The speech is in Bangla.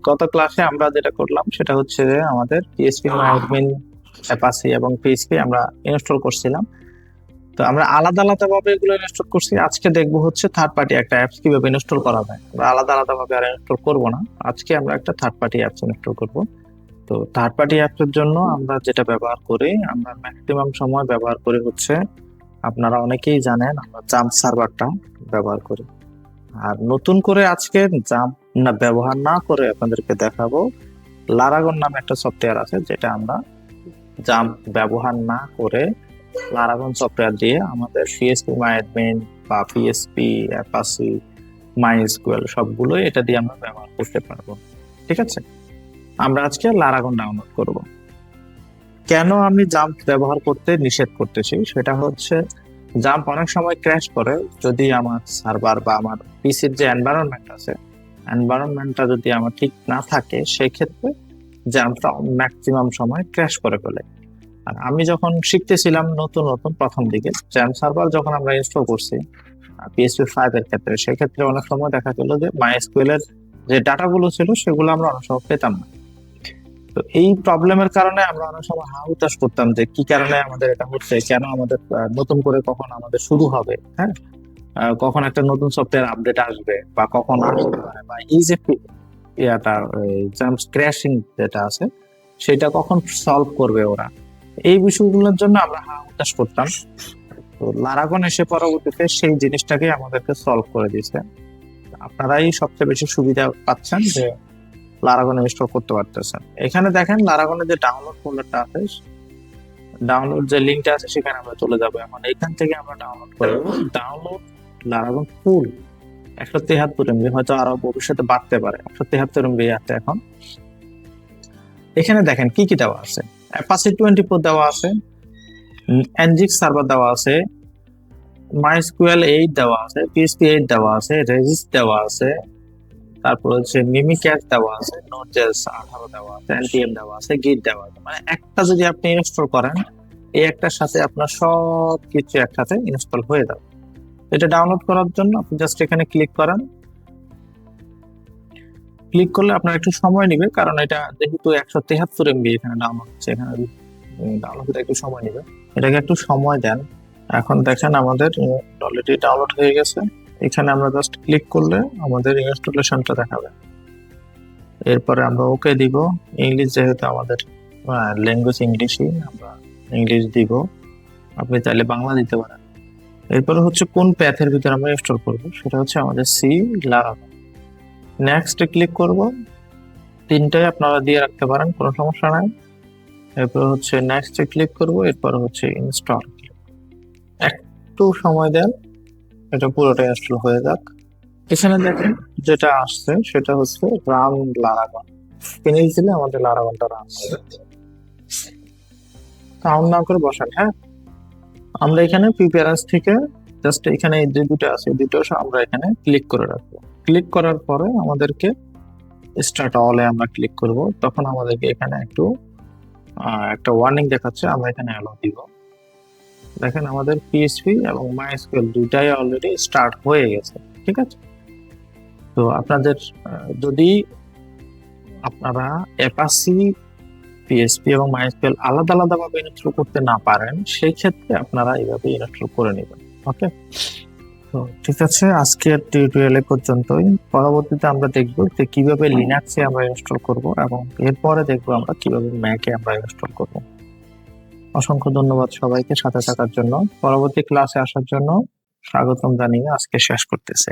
গত ক্লাসে আমরা যেটা করলাম সেটা হচ্ছে যে আমাদের পিএসপি অ্যাডমিন অ্যাপাচি এবং পিএসপি আমরা ইনস্টল করছিলাম। তো আমরা আলাদা আলাদা ভাবে এগুলো ইনস্টল করছি। আজকে দেখবো হচ্ছে থার্ড পার্টি একটা অ্যাপস কিভাবে ইনস্টল করা যায়। আমরা আলাদা আলাদা ভাবে আর ইনস্টল করবো না, আজকে আমরা একটা থার্ড পার্টি অ্যাপস ইনস্টল করব। তো থার্ড পার্টি অ্যাপস এর জন্য আমরা যেটা ব্যবহার করি, আমরা ম্যাক্সিমাম সময় ব্যবহার করি হচ্ছে, আপনারা অনেকেই জানেন, আমরা জাম্প সার্ভারটা ব্যবহার করি। আর নতুন করে আজকে জাম্প না ব্যবহার না করে আপনাদেরকে দেখাবো লারাগন নামে একটা সফটওয়্যার আছে, যেটা আমরা জাম্প ব্যবহার না করে লারাগন সফটওয়্যার দিয়ে আমাদের পিএসপি মাইডমেন বা পিএসপি অ্যাপাচি মাইএসকিউএল সবগুলো এটা দিয়ে আমরা ব্যবহার করতে পারবো। ঠিক আছে, আমরা আজকে লারাগন ডাউনলোড করব। কেন আমি জাম্প ব্যবহার করতে নিষেধ করতেছি সেটা হচ্ছে, জাম্প অনেক সময় ক্র্যাশ করে যদি আমার সার্ভার বা আমার পিসির যে এনভায়রনমেন্টটা যদি আমার ঠিক না থাকে, সেক্ষেত্রে জাম্পটা ম্যাক্সিমাম সময় ক্র্যাশ করে ফেলে। আর আমি যখন শিখতেছিলাম নতুন নতুন প্রথম দিকে জাম্প সার্ভার যখন আমরা ইনস্টল করছি পিএসপি 5 এর ক্ষেত্রে, সেক্ষেত্রে অনেক সময় দেখা গেল যে মাইএসকিউএল এর যে ডাটাগুলো ছিল সেগুলো আমরা অনেক সময় পেতাম না। তো এই প্রবলেমের কারণে আমরা অনেক সময় হতাশ করতাম যে কি কারণে আমাদের এটা হচ্ছে, কেন আমাদের নতুন করে কখন আমাদের শুরু হবে, হ্যাঁ, কখন একটা নতুন সফটওয়্যার আপডেট আসবে বা কখন আসতে পারে, বা এই যে ইয়াটা জাম্প ক্র্যাশিং যেটা আছে সেটা কখন সলভ করবে ওরা, এই বিষয়গুলোর জন্য আমরা হতাশ করতাম। তো লারাগন এসে পরবর্তীতে সেই জিনিসটাকে আমাদেরকে সলভ করে দিয়েছে। আপনারাই সবচেয়ে বেশি সুবিধা পাচ্ছেন যে লারাগন ইনস্টল করতে পারতেছেন। এখানে দেখেন লারাগনের যে ডাউনলোড ফোল্ডারটা আছে, ডাউনলোড যে লিঙ্কটা আছে সেখানে আমরা চলে যাবো। এখন এখান থেকে আমরা ডাউনলোড করব ডাউনলোড লারাগন ফুল 173 MB, হয়তো আরো ভবিষ্যতে বাড়তে পারে। 173 MB আছে এখন। এখানে দেখেন কি কি দেওয়া আছে, অ্যাপাচি 24 দেওয়া আছে, এনজিক্স সার্ভার দেওয়া আছে, মাইএসকিউএল 8 দেওয়া আছে, পিএসপি 8 দেওয়া আছে, রেজিস দেওয়া আছে, তারপর হচ্ছে মিমিক্যাট দেওয়া আছে, নোড.জেএস 18 দেওয়া আছে, এনপিএম দেওয়া আছে, গিট দেওয়া আছে। মানে একটা যদি আপনি ইনস্টল করেন, এই একটার সাথে আপনার সব কিছু একসাথে ইনস্টল হয়ে যাবে। এটা ডাউনলোড করার জন্য আপনি জাস্ট এখানে ক্লিক করেন। ক্লিক করলে আপনার একটু সময় নেবে, কারণ এটা যেহেতু 173 MB এখানে ডাউনলোড হচ্ছে, এখানে ডাউনলোড হতে একটু সময় নেবে। এটাকে একটু সময় দেন। এখন দেখেন আমাদের অলরেডি ডাউনলোড হয়ে গেছে। এখানে আমরা জাস্ট ক্লিক করলে আমাদের ইনস্টলেশনটা দেখাবে। এরপরে আমরা ওকে দিব। ইংলিশ যেহেতু আমাদের ল্যাঙ্গুয়েজ ইংলিশই, আমরা ইংলিশ দিব, আপনি চাইলে বাংলা দিতে পারেন। এরপরে হচ্ছে কোন প্যাথের ভিতরে আমরা ইনস্টল করব, সেটা হচ্ছে আমাদের সি লারাগন। নেক্সটে ক্লিক করব। তিনটাই আপনারা দিয়ে রাখতে পারেন, কোনো সমস্যা নাই। এরপর হচ্ছে নেক্সটে ক্লিক করব। এরপর হচ্ছে ইনস্টল। একটু সময় দেন, এটা পুরোটা ইনস্টল হয়ে যাক। এখানে দেখেন যেটা আসছে সেটা হচ্ছে রান লারাগন। ফিনিশ দিলে আমাদের লারাগনটা রান হবে। কাউন্ট না করে বসান। হ্যাঁ, আমরা এখানে প্রিফারেন্স থেকে জাস্ট এখানে যে দুটো আছে দুটো আমরা এখানে ক্লিক করে রাখবো। ক্লিক করার পরে আমাদেরকে স্টার্ট অলে আমরা ক্লিক করব। তখন আমাদেরকে এখানে একটা ওয়ার্নিং দেখাচ্ছে, আমরা এখানে অ্যালো দিব। দেখেন আমাদের পিএসপি এবং মাইএসকিউএল দুইটাই অলরেডি স্টার্ট হয়ে গেছে। ঠিক আছে, তো আপনাদের যদি আপনারা অ্যাপাচি, পিএসপি এবং মাইএসকিউএল আলাদা আলাদা ভাবে ইনস্টল করতে না পারেন, সেই ক্ষেত্রে আপনারা এইভাবে ইনস্টল করে নেবেন। ওকে, তো ঠিক আছে, আজকের টিউটোরিয়ালে পর্যন্তই। পরবর্তীতে আমরা দেখব যে কিভাবে লিনাক্সে আমরা ইনস্টল করব, এবং এরপরে দেখবো আমরা কিভাবে ম্যাকে আমরা ইনস্টল করব। অসংখ্য ধন্যবাদ সবাইকে সাথে থাকার জন্য। পরবর্তী ক্লাসে আসার জন্য স্বাগতম জানিয়ে আজকে শেষ করতেছি।